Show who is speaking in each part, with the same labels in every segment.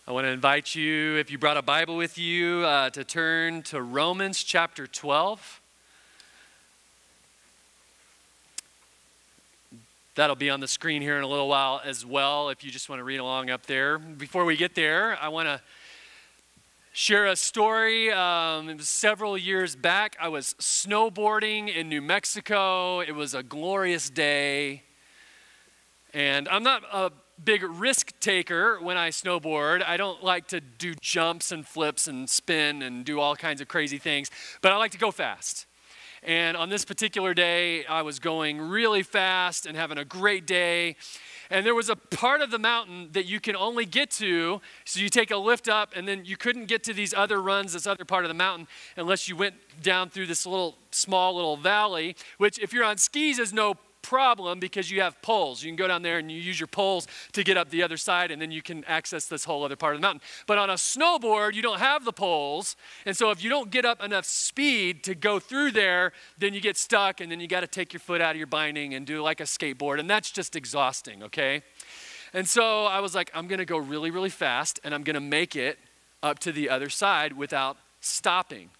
Speaker 1: I want to invite you, if you brought a Bible with you, to turn to Romans chapter 12. That'll be on the screen here in a little while as well, if you just want to read along up there. Before we get there, I want to share a story. It was several years back. I was snowboarding in New Mexico. It was a glorious day. And I'm not a big risk taker when I snowboard. I don't like to do jumps and flips and spin and do all kinds of crazy things, but I like to go fast. And on this particular day, I was going really fast and having a great day. And there was a part of the mountain that you can only get to, so you take a lift up, and then you couldn't get to these other runs, this other part of the mountain, unless you went down through this small little valley, which if you're on skis is no problem because you have poles. You can go down there and you use your poles to get up the other side, and then you can access this whole other part of the mountain. But on a snowboard, you don't have the poles, and so if you don't get up enough speed to go through there, then you get stuck, and then you got to take your foot out of your binding and do like a skateboard, and that's just exhausting, okay? And so I was like, I'm going to go really, really fast, and I'm going to make it up to the other side without stopping.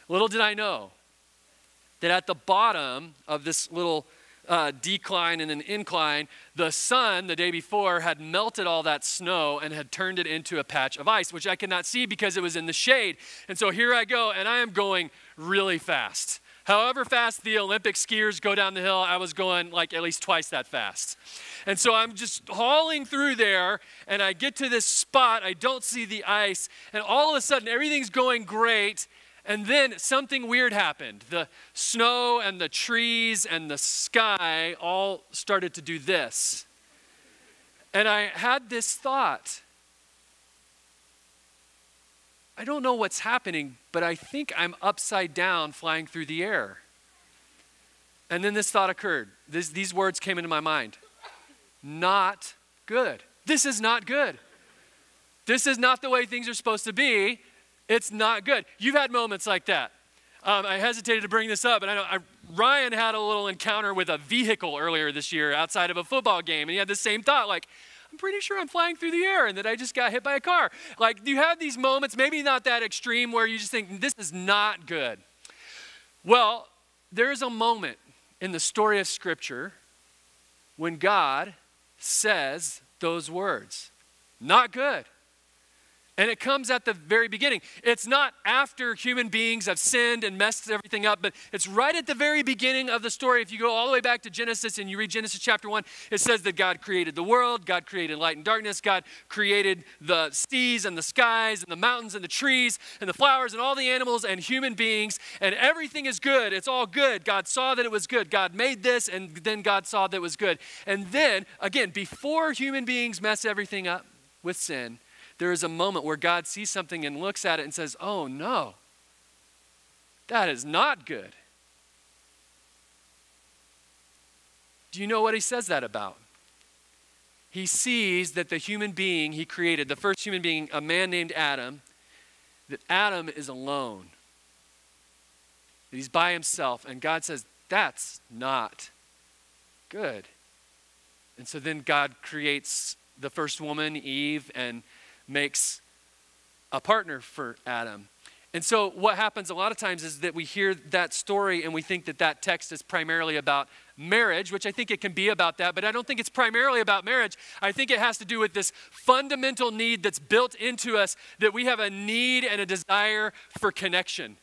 Speaker 1: Little did I know that at the bottom of this little decline and an incline, the sun the day before had melted all that snow and had turned it into a patch of ice, which I could not see because it was in the shade. And so here I go, and I am going really fast. However fast the Olympic skiers go down the hill, I was going like at least twice that fast. And so I'm just hauling through there, and I get to this spot, I don't see the ice, and all of a sudden everything's going great. And then something weird happened. The snow and the trees and the sky all started to do this. And I had this thought. I don't know what's happening, but I think I'm upside down flying through the air. And then this thought occurred. These words came into my mind. Not good. This is not good. This is not the way things are supposed to be. It's not good. You've had moments like that. I hesitated to bring this up, and I know Ryan had a little encounter with a vehicle earlier this year outside of a football game, and he had the same thought, like, I'm pretty sure I'm flying through the air and that I just got hit by a car. Like, you have these moments, maybe not that extreme, where you just think, this is not good. Well, there is a moment in the story of Scripture when God says those words, not good. And it comes at the very beginning. It's not after human beings have sinned and messed everything up, but it's right at the very beginning of the story. If you go all the way back to Genesis and you read Genesis chapter 1, it says that God created the world, God created light and darkness, God created the seas and the skies and the mountains and the trees and the flowers and all the animals and human beings, and everything is good. It's all good. God saw that it was good. God made this, and then God saw that it was good. And then, again, before human beings mess everything up with sin, there is a moment where God sees something and looks at it and says, oh no, that is not good. Do you know what he says that about? He sees that the human being he created, the first human being, a man named Adam, that Adam is alone. That he's by himself, and God says, that's not good. And so then God creates the first woman, Eve, and makes a partner for Adam. And so what happens a lot of times is that we hear that story and we think that that text is primarily about marriage, which I think it can be about that, but I don't think it's primarily about marriage. I think it has to do with this fundamental need that's built into us, that we have a need and a desire for connection.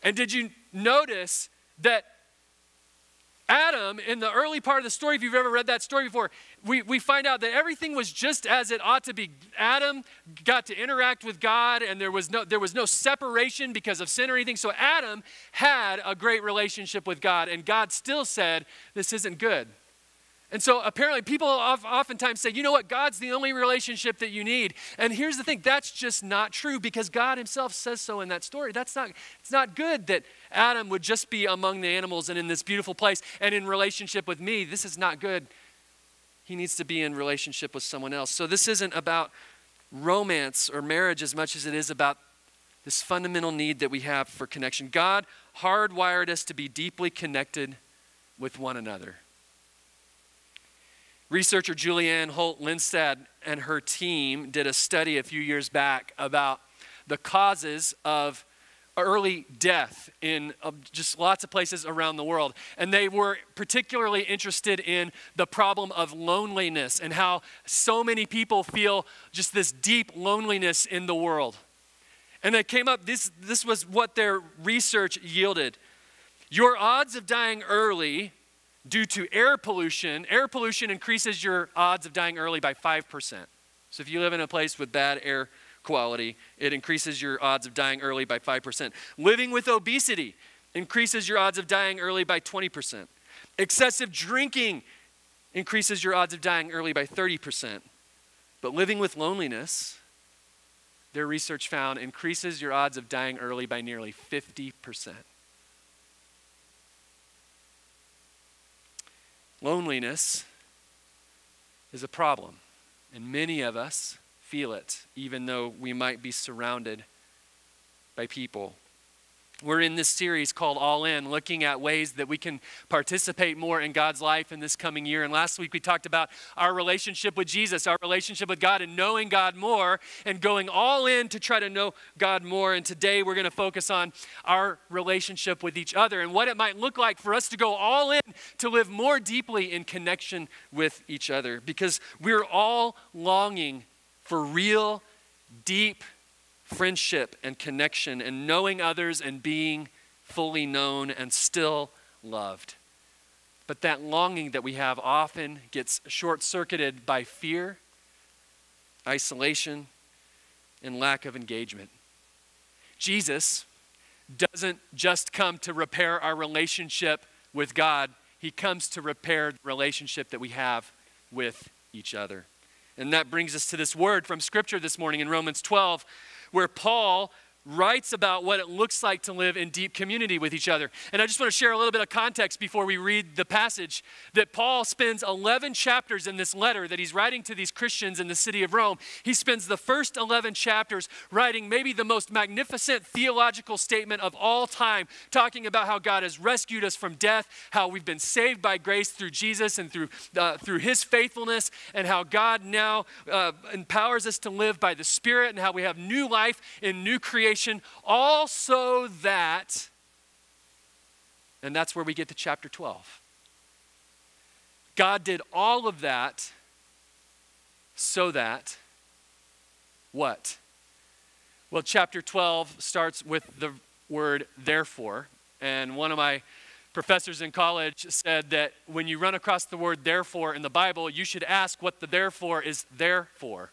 Speaker 1: And did you notice that Adam, in the early part of the story, if you've ever read that story before, we find out that everything was just as it ought to be. Adam got to interact with God, and there was no separation because of sin or anything. So Adam had a great relationship with God, and God still said, this isn't good. And so apparently people oftentimes say, you know what, God's the only relationship that you need. And here's the thing, that's just not true, because God himself says so in that story. It's not good that Adam would just be among the animals and in this beautiful place and in relationship with me. This is not good. He needs to be in relationship with someone else. So this isn't about romance or marriage as much as it is about this fundamental need that we have for connection. God hardwired us to be deeply connected with one another. Researcher Julianne Holt-Linstad and her team did a study a few years back about the causes of early death in just lots of places around the world. And they were particularly interested in the problem of loneliness and how so many people feel just this deep loneliness in the world. And they came up, this was what their research yielded. Your odds of dying early due to air pollution increases your odds of dying early by 5%. So if you live in a place with bad air quality, it increases your odds of dying early by 5%. Living with obesity increases your odds of dying early by 20%. Excessive drinking increases your odds of dying early by 30%. But living with loneliness, their research found, increases your odds of dying early by nearly 50%. Loneliness is a problem, and many of us feel it, even though we might be surrounded by people. We're in this series called All In, looking at ways that we can participate more in God's life in this coming year. And last week we talked about our relationship with Jesus, our relationship with God, and knowing God more and going all in to try to know God more. And today we're going to focus on our relationship with each other and what it might look like for us to go all in to live more deeply in connection with each other, because we're all longing for real, deep friendship and connection and knowing others and being fully known and still loved. But that longing that we have often gets short-circuited by fear, isolation, and lack of engagement. Jesus doesn't just come to repair our relationship with God. He comes to repair the relationship that we have with each other. And that brings us to this word from Scripture this morning in Romans 12, where Paul writes about what it looks like to live in deep community with each other. And I just want to share a little bit of context before we read the passage, that Paul spends 11 chapters in this letter that he's writing to these Christians in the city of Rome. He spends the first 11 chapters writing maybe the most magnificent theological statement of all time, talking about how God has rescued us from death, how we've been saved by grace through Jesus and through his faithfulness, and how God now empowers us to live by the Spirit, and how we have new life in new creation. All so that, and that's where we get to chapter 12. God did all of that so that, what? Well, chapter 12 starts with the word therefore, and one of my professors in college said that when you run across the word therefore in the Bible, you should ask what the therefore is there for.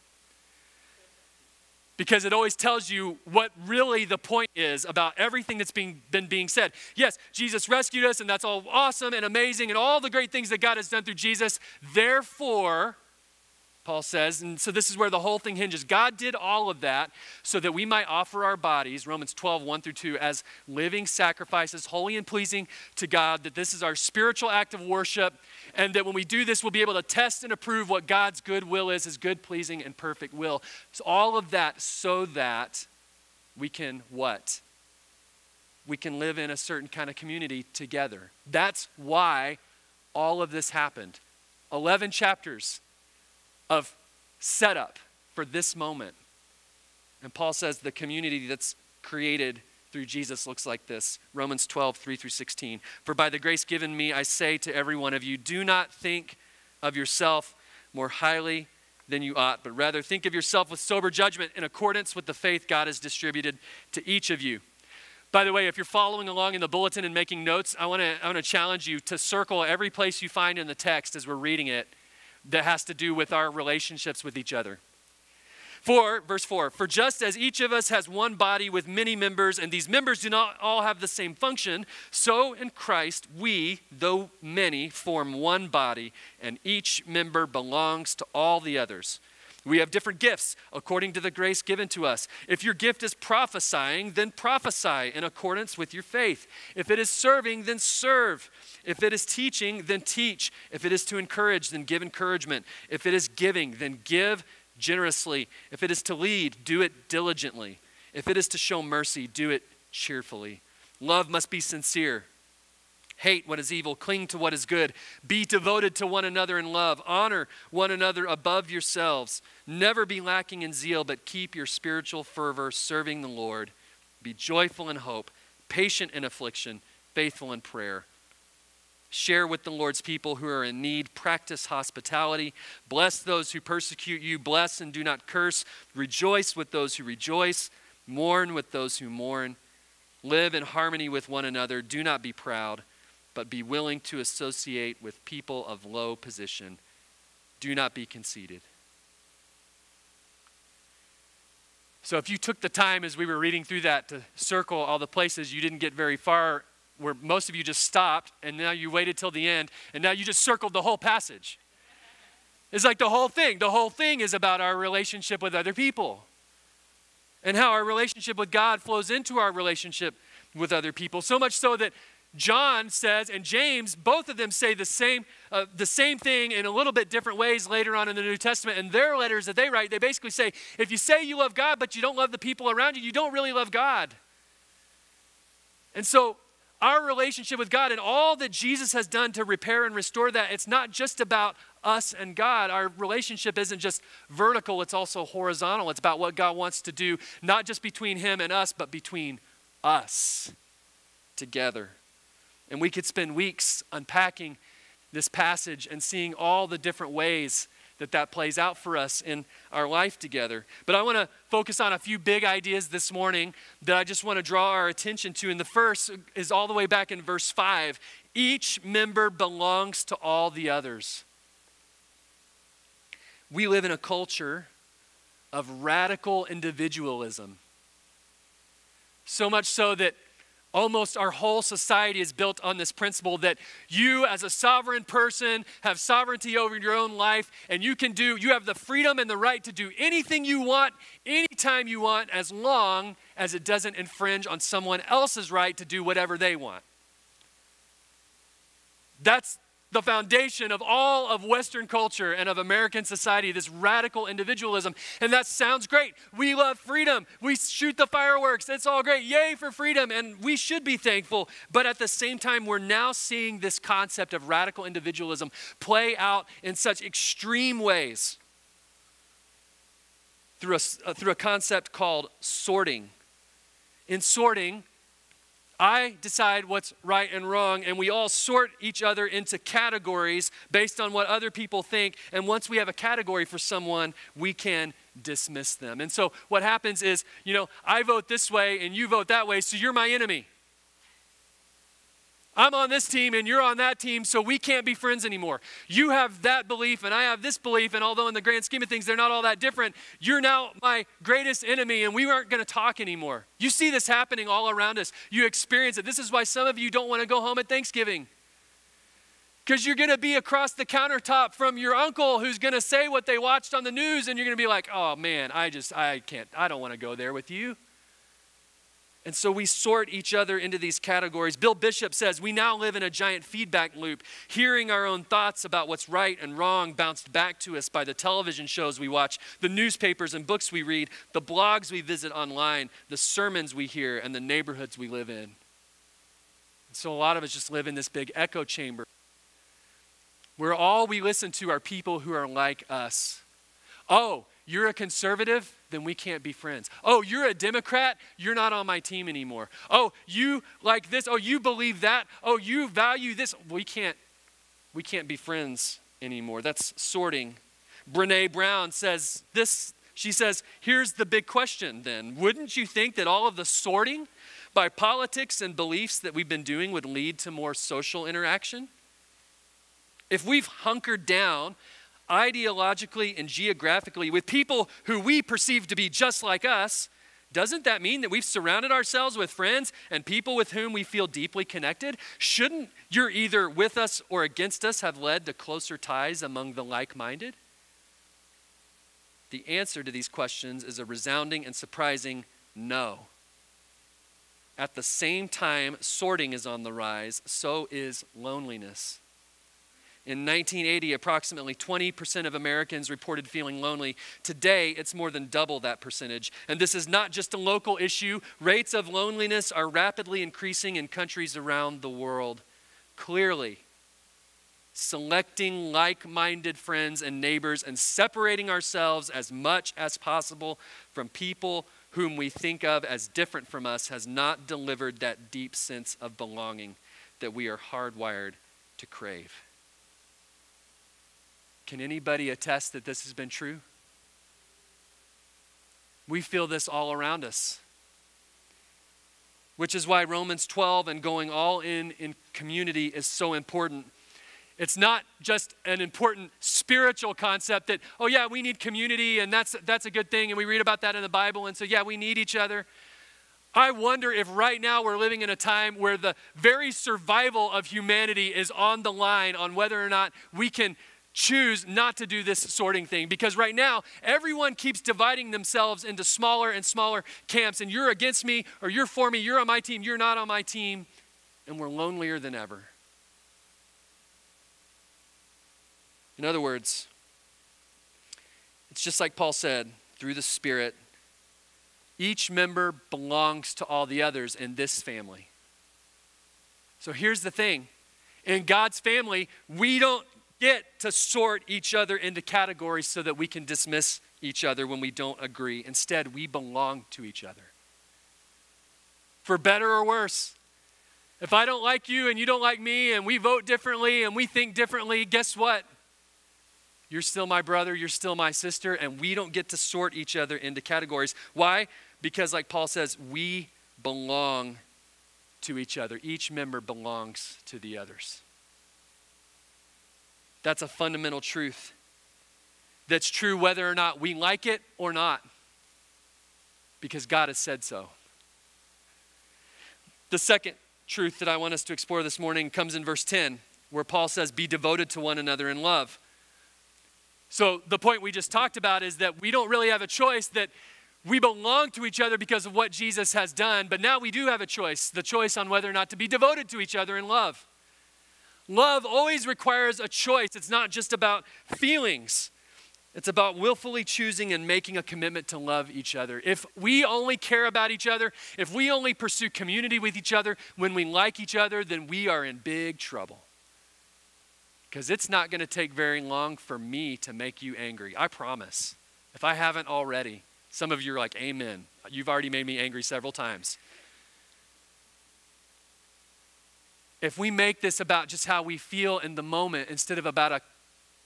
Speaker 1: Because it always tells you what really the point is about everything that's been being said. Yes, Jesus rescued us, and that's all awesome and amazing, and all the great things that God has done through Jesus. Therefore, Paul says, and so this is where the whole thing hinges. God did all of that so that we might offer our bodies, Romans 12, 1 through 2, as living sacrifices, holy and pleasing to God, that this is our spiritual act of worship, and that when we do this, we'll be able to test and approve what God's good will is, his good, pleasing, and perfect will. So all of that so that we can what? We can live in a certain kind of community together. That's why all of this happened. 11 chapters of setup for this moment. And Paul says the community that's created through Jesus looks like this. Romans 12, 3 through 16. For by the grace given me, I say to every one of you, do not think of yourself more highly than you ought, but rather think of yourself with sober judgment in accordance with the faith God has distributed to each of you. By the way, if you're following along in the bulletin and making notes, I want to challenge you to circle every place you find in the text as we're reading it that has to do with our relationships with each other. Verse 4, for just as each of us has one body with many members, and these members do not all have the same function, so in Christ we, though many, form one body, and each member belongs to all the others. We have different gifts according to the grace given to us. If your gift is prophesying, then prophesy in accordance with your faith. If it is serving, then serve. If it is teaching, then teach. If it is to encourage, then give encouragement. If it is giving, then give generously. If it is to lead, do it diligently. If it is to show mercy, do it cheerfully. Love must be sincere. Hate what is evil, cling to what is good. Be devoted to one another in love. Honor one another above yourselves. Never be lacking in zeal, but keep your spiritual fervor serving the Lord. Be joyful in hope, patient in affliction, faithful in prayer. Share with the Lord's people who are in need. Practice hospitality. Bless those who persecute you. Bless and do not curse. Rejoice with those who rejoice. Mourn with those who mourn. Live in harmony with one another. Do not be proud, but be willing to associate with people of low position. Do not be conceited. So if you took the time as we were reading through that to circle all the places you didn't get very far, where most of you just stopped, and now you waited till the end, and now you just circled the whole passage. It's like the whole thing. The whole thing is about our relationship with other people and how our relationship with God flows into our relationship with other people. So much so that John says, and James, both of them say the same thing in a little bit different ways later on in the New Testament. In their letters that they write, they basically say, if you say you love God, but you don't love the people around you, you don't really love God. And so our relationship with God and all that Jesus has done to repair and restore that, it's not just about us and God. Our relationship isn't just vertical, it's also horizontal. It's about what God wants to do, not just between him and us, but between us together. And we could spend weeks unpacking this passage and seeing all the different ways that plays out for us in our life together. But I want to focus on a few big ideas this morning that I just want to draw our attention to. And the first is all the way back in verse 5. Each member belongs to all the others. We live in a culture of radical individualism. So much so that almost our whole society is built on this principle that you as a sovereign person have sovereignty over your own life, and you have the freedom and the right to do anything you want, anytime you want, as long as it doesn't infringe on someone else's right to do whatever they want. That's the foundation of all of Western culture and of American society, this radical individualism. And that sounds great. We love freedom. We shoot the fireworks. It's all great. Yay for freedom. And we should be thankful. But at the same time, we're now seeing this concept of radical individualism play out in such extreme ways through a concept called sorting. In sorting, I decide what's right and wrong, and we all sort each other into categories based on what other people think. And once we have a category for someone, we can dismiss them. And so what happens is, I vote this way and you vote that way, so you're my enemy. I'm on this team and you're on that team, so we can't be friends anymore. You have that belief and I have this belief, and although in the grand scheme of things they're not all that different, you're now my greatest enemy and we aren't going to talk anymore. You see this happening all around us. You experience it. This is why some of you don't want to go home at Thanksgiving, because you're going to be across the countertop from your uncle who's going to say what they watched on the news, and you're going to be like, oh man, I don't want to go there with you. And so we sort each other into these categories. Bill Bishop says, we now live in a giant feedback loop, hearing our own thoughts about what's right and wrong bounced back to us by the television shows we watch, the newspapers and books we read, the blogs we visit online, the sermons we hear, and the neighborhoods we live in. And so a lot of us just live in this big echo chamber where all we listen to are people who are like us. Oh, you're a conservative? Then we can't be friends. Oh, you're a Democrat? You're not on my team anymore. Oh, you like this? Oh, you believe that? Oh, you value this? We can't be friends anymore. That's sorting. Brene Brown says this. She says, here's the big question then. Wouldn't you think that all of the sorting by politics and beliefs that we've been doing would lead to more social interaction? If we've hunkered down ideologically and geographically with people who we perceive to be just like us, doesn't that mean that we've surrounded ourselves with friends and people with whom we feel deeply connected? Shouldn't your either with us or against us have led to closer ties among the like-minded? The answer to these questions is a resounding and surprising no. At the same time sorting is on the rise, so is loneliness. In 1980, approximately 20% of Americans reported feeling lonely. Today, it's more than double that percentage. And this is not just a local issue. Rates of loneliness are rapidly increasing in countries around the world. clearly selecting like-minded friends and neighbors and separating ourselves as much as possible from people whom we think of as different from us has not delivered that deep sense of belonging that we are hardwired to crave. Can anybody attest that this has been true? We feel this all around us. Which is why Romans 12 and going all in community is so important. It's not just an important spiritual concept that, oh yeah, we need community and that's a good thing and we read about that in the Bible and so yeah, we need each other. I wonder if right now we're living in a time where the very survival of humanity is on the line on whether or not we can choose not to do this sorting thing. Because right now, everyone keeps dividing themselves into smaller and smaller camps. And you're against me, or you're for me, you're on my team, you're not on my team. And we're lonelier than ever. In other words, it's just like Paul said, through the Spirit, each member belongs to all the others in this family. So here's the thing. In God's family, we don't get to sort each other into categories so that we can dismiss each other when we don't agree. Instead, we belong to each other. For better or worse. If I don't like you and you don't like me and we vote differently and we think differently, guess what? You're still my brother, you're still my sister, and we don't get to sort each other into categories. Why? Because like Paul says, we belong to each other. Each member belongs to the others. That's a fundamental truth that's true whether or not we like it or not, because God has said so. The second truth that I want us to explore this morning comes in verse 10, where Paul says, be devoted to one another in love. So the point we just talked about is that we don't really have a choice, that we belong to each other because of what Jesus has done, but now we do have a choice, the choice on whether or not to be devoted to each other in love. Love always requires a choice. It's not just about feelings. It's about willfully choosing and making a commitment to love each other. If we only care about each other, if we only pursue community with each other when we like each other, then we are in big trouble. Because it's not going to take very long for me to make you angry. I promise. If I haven't already, some of you are like, amen. You've already made me angry several times. If we make this about just how we feel in the moment instead of about a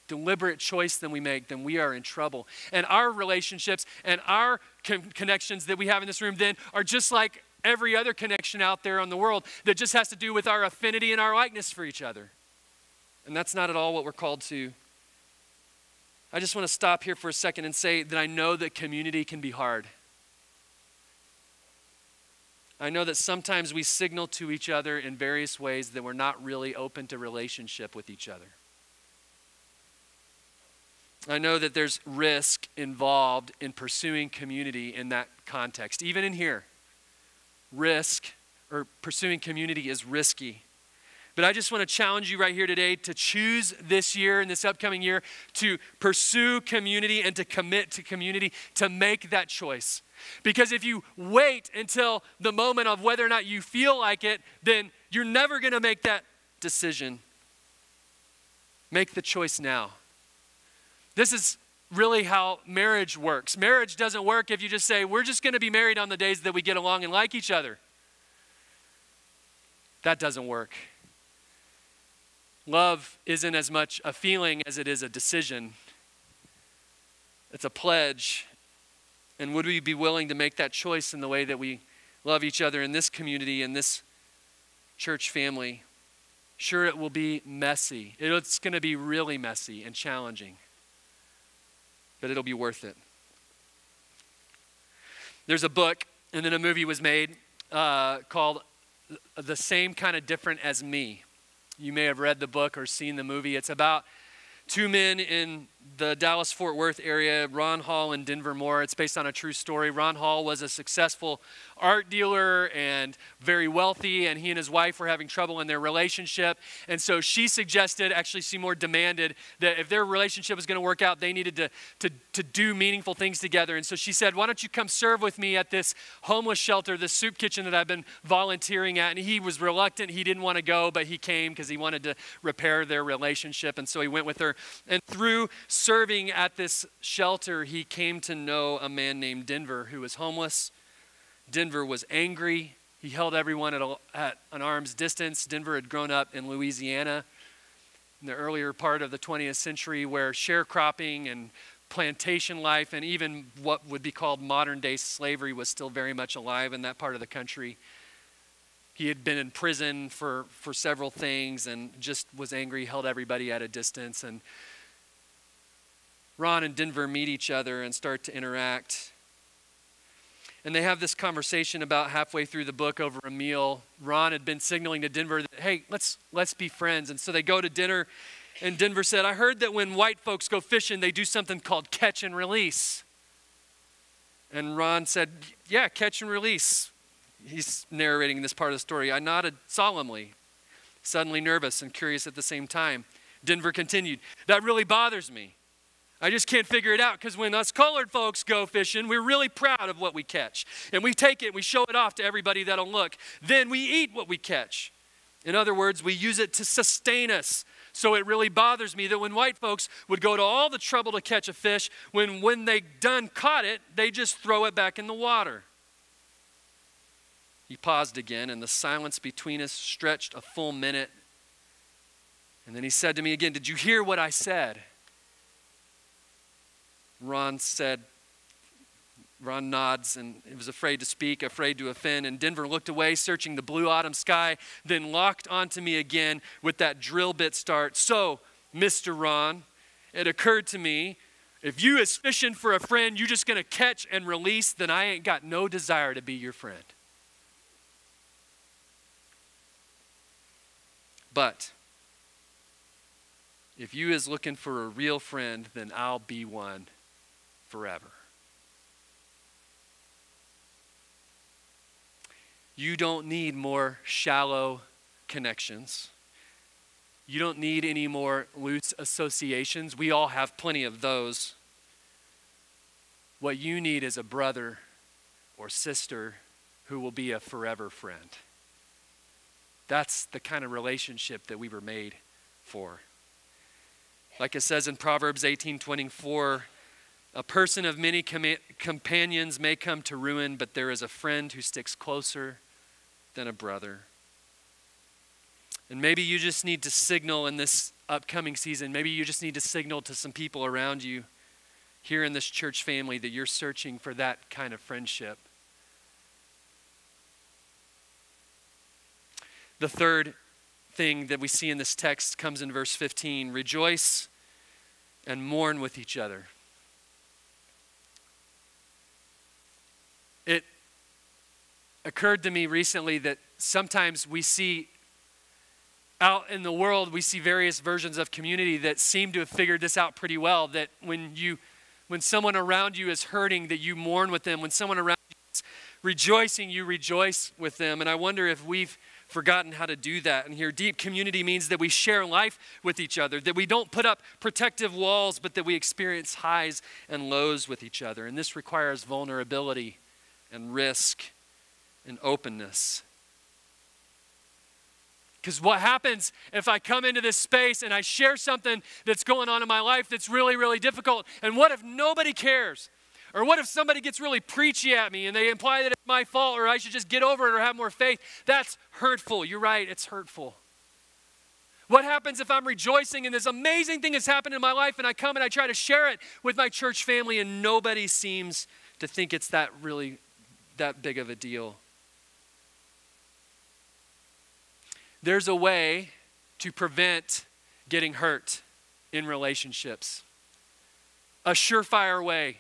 Speaker 1: deliberate choice that we make, then we are in trouble. And our relationships and our connections that we have in this room then are just like every other connection out there in the world that just has to do with our affinity and our likeness for each other. And that's not at all what we're called to. I just want to stop here for a second and say that I know that community can be hard. I know that sometimes we signal to each other in various ways that we're not really open to relationship with each other. I know that there's risk involved in pursuing community in that context. Even in here, risk or pursuing community is risky. But I just want to challenge you right here today to choose this year and this upcoming year to pursue community and to commit to community, to make that choice. Because if you wait until the moment of whether or not you feel like it, then you're never going to make that decision. Make the choice now. This is really how marriage works. Marriage doesn't work if you just say, we're just going to be married on the days that we get along and like each other. That doesn't work. Love isn't as much a feeling as it is a decision. It's a pledge. And would we be willing to make that choice in the way that we love each other in this community, in this church family? Sure, it will be messy. It's going to be really messy and challenging. But it'll be worth it. There's a book, and then a movie was made called The Same Kind of Different as Me. You may have read the book or seen the movie. It's about two men in the Dallas-Fort Worth area, Ron Hall and Denver Moore. It's based on a true story. Ron Hall was a successful art dealer and very wealthy, and he and his wife were having trouble in their relationship. And so she suggested, actually Seymour demanded, that if their relationship was going to work out, they needed to do meaningful things together. And so she said, why don't you come serve with me at this homeless shelter, this soup kitchen that I've been volunteering at? And he was reluctant. He didn't want to go, but he came because he wanted to repair their relationship. And so he went with her. And through serving at this shelter, he came to know a man named Denver who was homeless. Denver was angry. He held everyone at an arm's distance. Denver had grown up in Louisiana in the earlier part of the 20th century, where sharecropping and plantation life and even what would be called modern-day slavery was still very much alive in that part of the country. He had been in prison for several things and just was angry, held everybody at a distance. And Ron and Denver meet each other and start to interact. And they have this conversation about halfway through the book over a meal. Ron had been signaling to Denver that, hey, let's be friends. And so they go to dinner, and Denver said, I heard that when white folks go fishing, they do something called catch and release. And Ron said, yeah, catch and release. He's narrating this part of the story. I nodded solemnly, suddenly nervous and curious at the same time. Denver continued, that really bothers me. I just can't figure it out, because when us colored folks go fishing, we're really proud of what we catch. And we take it and we show it off to everybody that'll look. Then we eat what we catch. In other words, we use it to sustain us. So it really bothers me that when white folks would go to all the trouble to catch a fish, when they done caught it, they just throw it back in the water. He paused again, and the silence between us stretched a full minute. And then he said to me again, did you hear what I said? Ron nods and he was afraid to speak, afraid to offend. And Denver looked away, searching the blue autumn sky, then locked onto me again with that drill bit start. So, Mr. Ron, it occurred to me, if you is fishing for a friend, you just going to catch and release, then I ain't got no desire to be your friend. But if you is looking for a real friend, then I'll be one forever. You don't need more shallow connections. You don't need any more loose associations. We all have plenty of those. What you need is a brother or sister who will be a forever friend. That's the kind of relationship that we were made for. Like it says in Proverbs 18:24, a person of many companions may come to ruin, but there is a friend who sticks closer than a brother. And maybe you just need to signal in this upcoming season, maybe you just need to signal to some people around you here in this church family that you're searching for that kind of friendship. The third thing that we see in this text comes in verse 15. Rejoice and mourn with each other. It occurred to me recently that sometimes we see out in the world, we see various versions of community that seem to have figured this out pretty well, that when someone around you is hurting, that you mourn with them. When someone around you is rejoicing, you rejoice with them. And I wonder if we've forgotten how to do that. And here, deep community means that we share life with each other, that we don't put up protective walls, but that we experience highs and lows with each other. And this requires vulnerability and risk and openness. Because what happens if I come into this space and I share something that's going on in my life that's really, really difficult? And what if nobody cares? Or what if somebody gets really preachy at me and they imply that it's my fault or I should just get over it or have more faith? That's hurtful. You're right, it's hurtful. What happens if I'm rejoicing and this amazing thing has happened in my life and I come and I try to share it with my church family and nobody seems to think it's that big of a deal? There's a way to prevent getting hurt in relationships. A surefire way.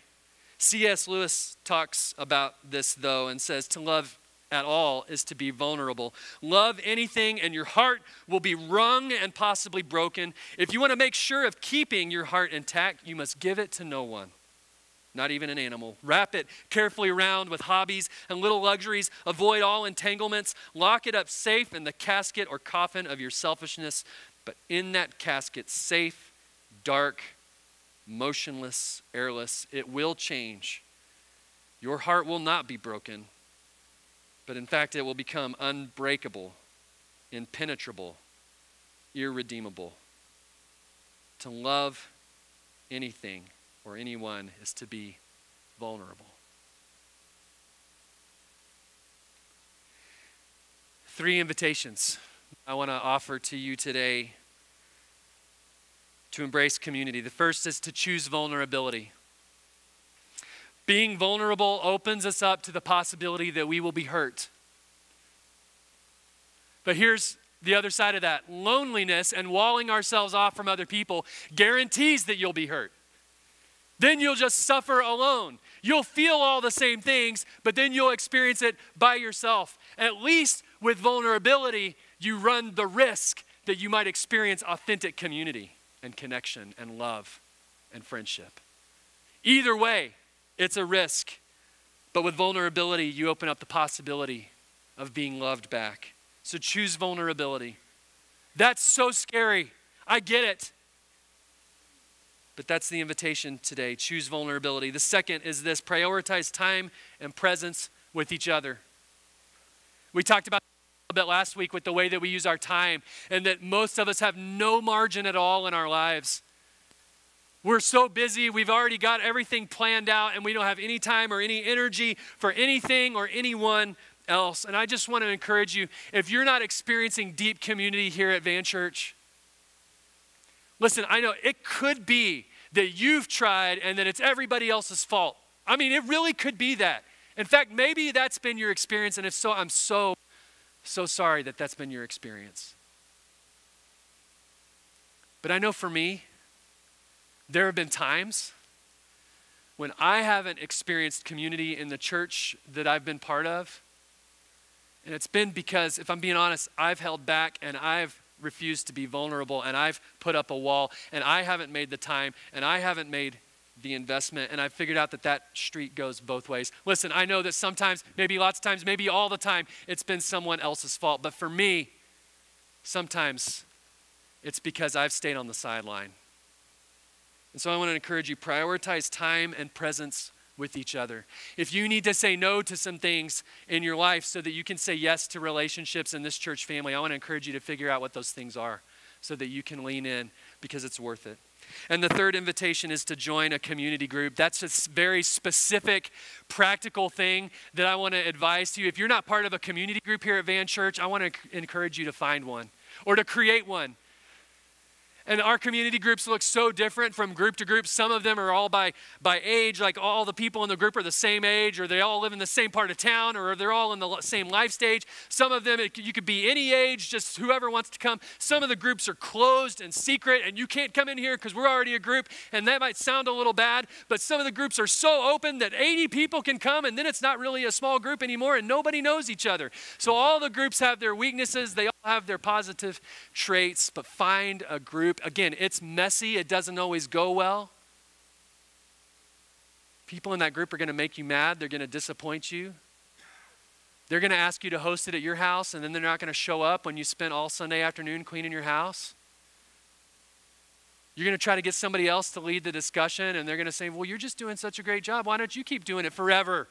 Speaker 1: C.S. Lewis talks about this, though, and says to love at all is to be vulnerable. Love anything and your heart will be wrung and possibly broken. If you want to make sure of keeping your heart intact, you must give it to no one, not even an animal. Wrap it carefully around with hobbies and little luxuries. Avoid all entanglements. Lock it up safe in the casket or coffin of your selfishness. But in that casket, safe, dark, motionless, airless, it will change. Your heart will not be broken, but in fact, it will become unbreakable, impenetrable, irredeemable. To love anything or anyone is to be vulnerable. 3 invitations I want to offer to you today to embrace community. The first is to choose vulnerability. Being vulnerable opens us up to the possibility that we will be hurt. But here's the other side of that. Loneliness and walling ourselves off from other people guarantees that you'll be hurt. Then you'll just suffer alone. You'll feel all the same things, but then you'll experience it by yourself. At least with vulnerability, you run the risk that you might experience authentic community and connection and love and friendship. Either way, it's a risk, but with vulnerability, you open up the possibility of being loved back. So choose vulnerability. That's so scary. I get it. But that's the invitation today. Choose vulnerability. The second is this: prioritize time and presence with each other. We talked about a bit last week with the way that we use our time, and that most of us have no margin at all in our lives. We're so busy, we've already got everything planned out, and we don't have any time or any energy for anything or anyone else. And I just want to encourage you, if you're not experiencing deep community here at Van Church, listen, I know it could be that you've tried and that it's everybody else's fault. I mean, it really could be that. In fact, maybe that's been your experience, and if so, I'm so sorry that that's been your experience. But I know for me, there have been times when I haven't experienced community in the church that I've been part of. And it's been because, if I'm being honest, I've held back and I've refused to be vulnerable and I've put up a wall and I haven't made the time and I haven't made the investment, and I've figured out that that street goes both ways. Listen, I know that sometimes, maybe lots of times, maybe all the time, it's been someone else's fault. But for me, sometimes it's because I've stayed on the sideline. And so I want to encourage you, prioritize time and presence with each other. If you need to say no to some things in your life so that you can say yes to relationships in this church family, I want to encourage you to figure out what those things are so that you can lean in, because it's worth it. And the third invitation is to join a community group. That's a very specific, practical thing that I want to advise to you. If you're not part of a community group here at Van Church, I want to encourage you to find one or to create one. And our community groups look so different from group to group. Some of them are all by age, like all the people in the group are the same age, or they all live in the same part of town, or they're all in the same life stage. Some of them, you could be any age, just whoever wants to come. Some of the groups are closed and secret, and you can't come in here because we're already a group, and that might sound a little bad, but some of the groups are so open that 80 people can come, and then it's not really a small group anymore, and nobody knows each other. So all the groups have their weaknesses. They all have their positive traits, but find a group. Again, it's messy. It doesn't always go well. People in that group are going to make you mad. They're going to disappoint you. They're going to ask you to host it at your house, and then they're not going to show up when you spent all Sunday afternoon cleaning your house. You're going to try to get somebody else to lead the discussion, and they're going to say, well, you're just doing such a great job. Why don't you keep doing it forever?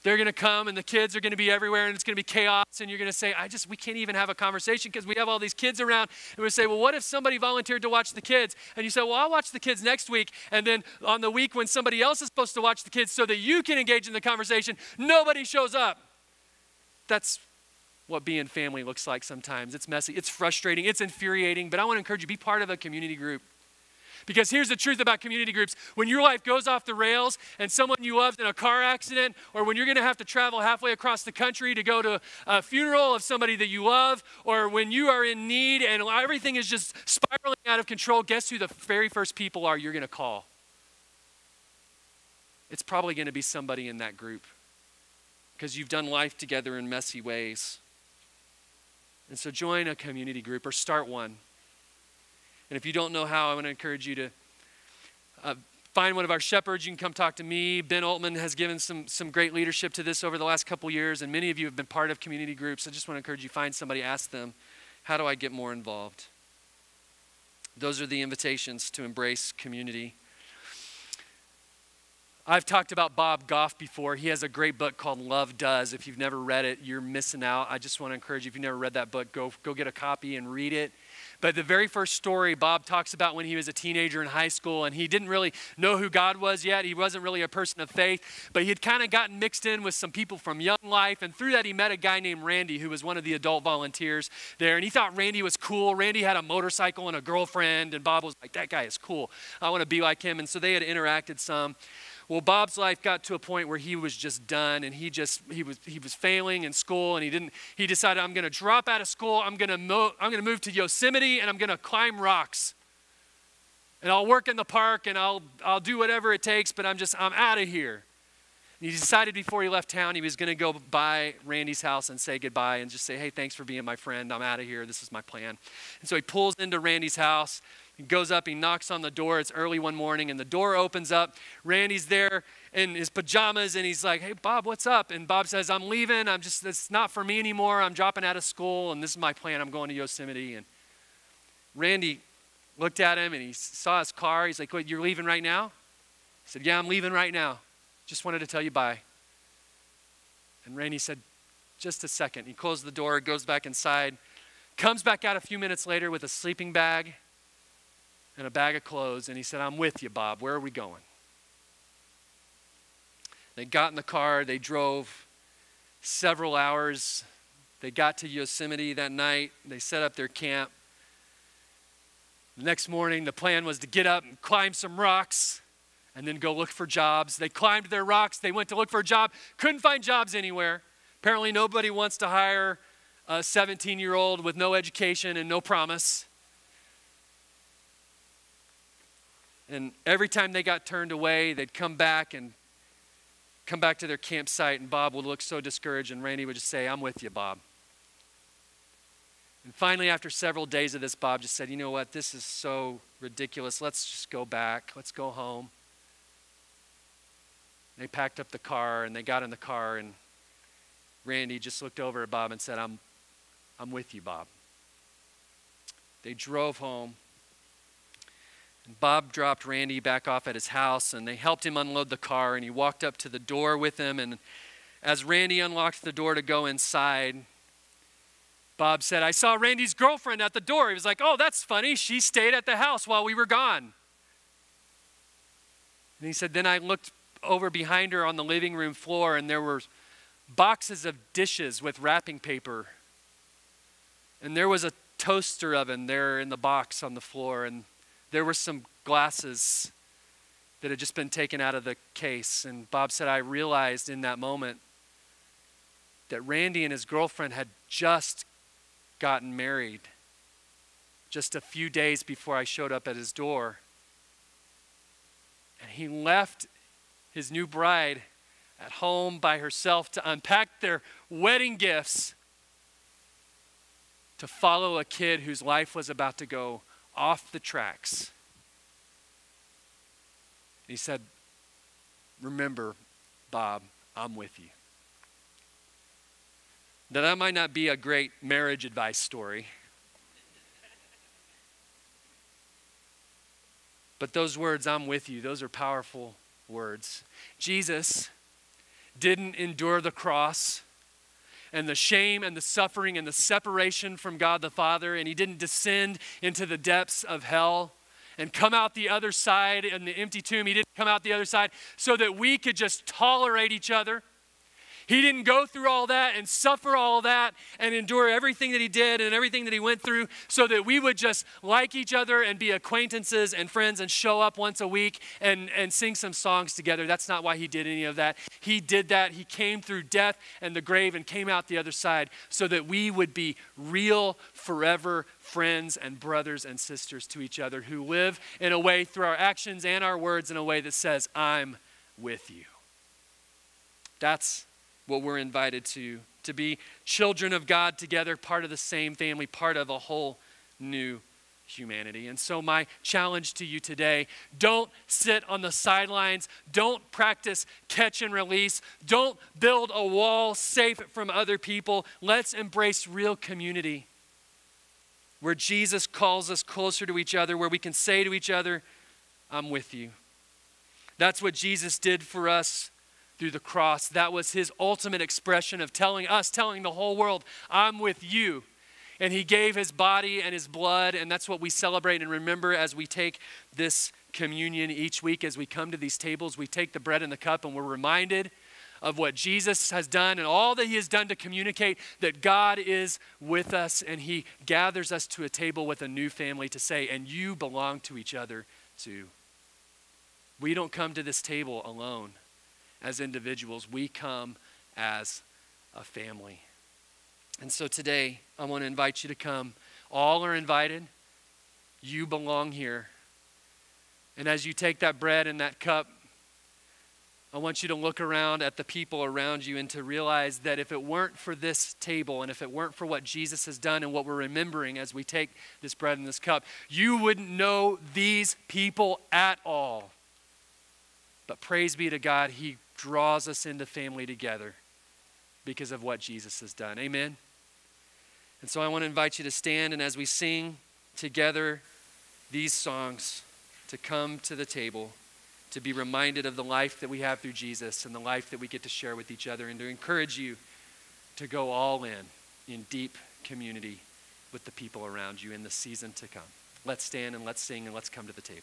Speaker 1: They're going to come, and the kids are going to be everywhere, and it's going to be chaos, and you're going to say, we can't even have a conversation because we have all these kids around. And we say, well, what if somebody volunteered to watch the kids? And you say, well, I'll watch the kids next week. And then on the week when somebody else is supposed to watch the kids so that you can engage in the conversation, nobody shows up. That's what being family looks like sometimes. It's messy, it's frustrating, it's infuriating, but I want to encourage you, be part of a community group. Because here's the truth about community groups. When your life goes off the rails and someone you loved in a car accident, or when you're going to have to travel halfway across the country to go to a funeral of somebody that you love, or when you are in need and everything is just spiraling out of control, guess who the very first people are you're going to call? it's probably going to be somebody in that group because you've done life together in messy ways. And so join a community group or start one. And if you don't know how, I want to encourage you to find one of our shepherds. You can come talk to me. Ben Altman has given some great leadership to this over the last couple years, and many of you have been part of community groups. I just want to encourage you, find somebody, ask them, how do I get more involved? Those are the invitations to embrace community. I've talked about Bob Goff before. He has a great book called Love Does. If you've never read it, you're missing out. I just want to encourage you, if you've never read that book, go get a copy and read it. But the very first story, Bob talks about when he was a teenager in high school, and he didn't really know who God was yet. He wasn't really a person of faith, but he had kind of gotten mixed in with some people from Young Life, and through that he met a guy named Randy, who was one of the adult volunteers there, and he thought Randy was cool. Randy had a motorcycle and a girlfriend, and Bob was like, that guy is cool. I want to be like him, and so they had interacted some. Well, Bob's life got to a point where he was just done, and he was failing in school, and he decided, I'm going to drop out of school. I'm going to move to Yosemite, and I'm going to climb rocks, and I'll work in the park, and I'll do whatever it takes, but I'm out of here. And he decided before he left town he was going to go by Randy's house and say goodbye and just say, hey, thanks for being my friend. I'm out of here. This is my plan. And so he pulls into Randy's house. He goes up, he knocks on the door. It's early one morning, and the door opens up. Randy's there in his pajamas, and he's like, hey, Bob, what's up? And Bob says, I'm leaving. It's not for me anymore. I'm dropping out of school, and this is my plan. I'm going to Yosemite. And Randy looked at him, and he saw his car. He's like, wait, you're leaving right now? He said, yeah, I'm leaving right now. Just wanted to tell you bye. And Randy said, just a second. He closed the door, goes back inside, comes back out a few minutes later with a sleeping bag and a bag of clothes, and he said, I'm with you, Bob. Where are we going? They got in the car. They drove several hours. They got to Yosemite that night. They set up their camp. The next morning, the plan was to get up and climb some rocks and then go look for jobs. They climbed their rocks. They went to look for a job. Couldn't find jobs anywhere. Apparently, nobody wants to hire a 17-year-old with no education and no promise. And every time they got turned away, they'd come back to their campsite, and Bob would look so discouraged, and Randy would just say, I'm with you, Bob. And finally, after several days of this, Bob just said, you know what, this is so ridiculous. Let's just go back. Let's go home. They packed up the car, and they got in the car, and Randy just looked over at Bob and said, I'm with you, Bob. They drove home. And Bob dropped Randy back off at his house, and they helped him unload the car, and he walked up to the door with him. And as Randy unlocked the door to go inside, Bob said, I saw Randy's girlfriend at the door. He was like, oh, that's funny. She stayed at the house while we were gone. And he said, then I looked over behind her on the living room floor, and there were boxes of dishes with wrapping paper. And there was a toaster oven there in the box on the floor, and there were some glasses that had just been taken out of the case. And Bob said, I realized in that moment that Randy and his girlfriend had just gotten married just a few days before I showed up at his door. And he left his new bride at home by herself to unpack their wedding gifts to follow a kid whose life was about to go off the tracks. He said, remember, Bob, I'm with you. Now, that might not be a great marriage advice story, but those words, I'm with you, those are powerful words. Jesus didn't endure the cross and the shame and the suffering and the separation from God the Father, and he didn't descend into the depths of hell and come out the other side in the empty tomb. He didn't come out the other side so that we could just tolerate each other. He didn't go through all that and suffer all that and endure everything that he did and everything that he went through so that we would just like each other and be acquaintances and friends and show up once a week and sing some songs together. That's not why he did any of that. He did that. He came through death and the grave and came out the other side so that we would be real, forever friends and brothers and sisters to each other who live in a way through our actions and our words in a way that says, I'm with you. That's what we're invited to be children of God together, part of the same family, part of a whole new humanity. And so my challenge to you today, don't sit on the sidelines. Don't practice catch and release. Don't build a wall safe from other people. Let's embrace real community where Jesus calls us closer to each other, where we can say to each other, I'm with you. That's what Jesus did for us through the cross. That was his ultimate expression of telling the whole world, I'm with you. And he gave his body and his blood, and that's what we celebrate and remember as we take this communion each week. As we come to these tables, we take the bread and the cup, and we're reminded of what Jesus has done and all that he has done to communicate that God is with us, and he gathers us to a table with a new family to say, and you belong to each other too. We don't come to this table alone as individuals. We come as a family. And so today, I want to invite you to come. All are invited. You belong here. And as you take that bread and that cup, I want you to look around at the people around you and to realize that if it weren't for this table and if it weren't for what Jesus has done and what we're remembering as we take this bread and this cup, you wouldn't know these people at all. But praise be to God, he draws us into family together because of what Jesus has done. Amen? And so I want to invite you to stand, and as we sing together these songs, to come to the table, to be reminded of the life that we have through Jesus and the life that we get to share with each other, and to encourage you to go all in deep community with the people around you in the season to come. Let's stand and let's sing and let's come to the table.